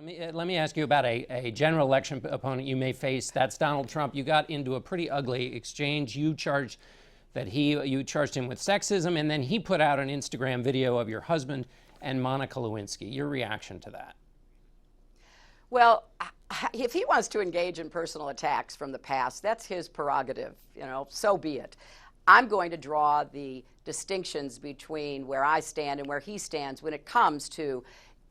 Let me ask you about a general election opponent you may face. That's Donald Trump. You got into a pretty ugly exchange. You charged him with sexism, and then he put out an Instagram video of your husband and Monica Lewinsky. Your reaction to that? Well, if he wants to engage in personal attacks from the past, that's his prerogative, so be it. I'm going to draw the distinctions between where I stand and where he stands when it comes to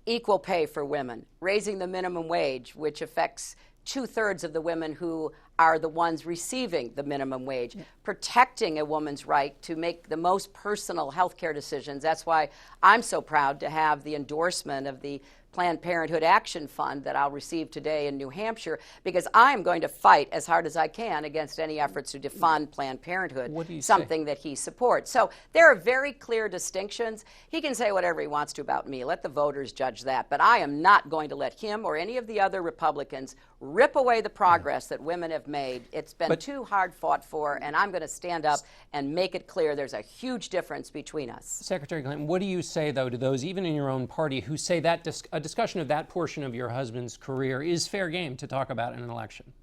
equal pay for women, raising the minimum wage, which affects 2/3 of the women who are the ones receiving the minimum wage, protecting a woman's right to make the most personal health care decisions. That's why I'm so proud to have the endorsement of the Planned Parenthood Action Fund that I'll receive today in New Hampshire, because I'm going to fight as hard as I can against any efforts to defund Planned Parenthood, something that he supports. So there are very clear distinctions. He can say whatever he wants to about me. Let the voters judge that. But I am not going to let him or any of the other Republicans rip away the progress that women have made. It's been too hard fought for, and I'm going to stand up and make it clear there's a huge difference between us. Secretary Clinton, what do you say, though, to those, even in your own party, who say that a discussion of that portion of your husband's career is fair game to talk about in an election?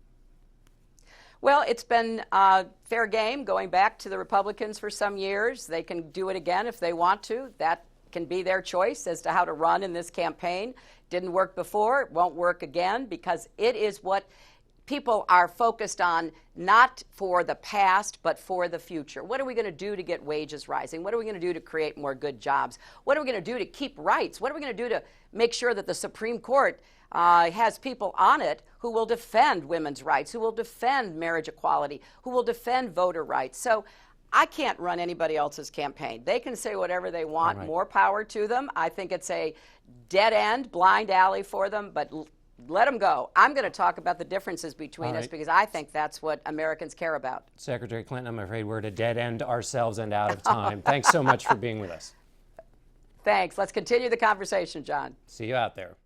Well, it's been fair game going back to the Republicans for some years. They can do it again if they want to. That can be their choice as to how to run in this campaign. Didn't work before, it won't work again, because it is what people are focused on, not for the past, but for the future. What are we going to do to get wages rising? What are we going to do to create more good jobs? What are we going to do to keep rights? What are we going to do to make sure that the Supreme Court has people on it who will defend women's rights, who will defend marriage equality, who will defend voter rights? So I can't run anybody else's campaign. They can say whatever they want. More power to them. I think it's a dead end, blind alley for them, but let them go. I'm going to talk about the differences between us, because I think that's what Americans care about. Secretary Clinton, I'm afraid we're at a dead end ourselves and out of time. Thanks so much for being with us. Thanks. Let's continue the conversation, John. See you out there.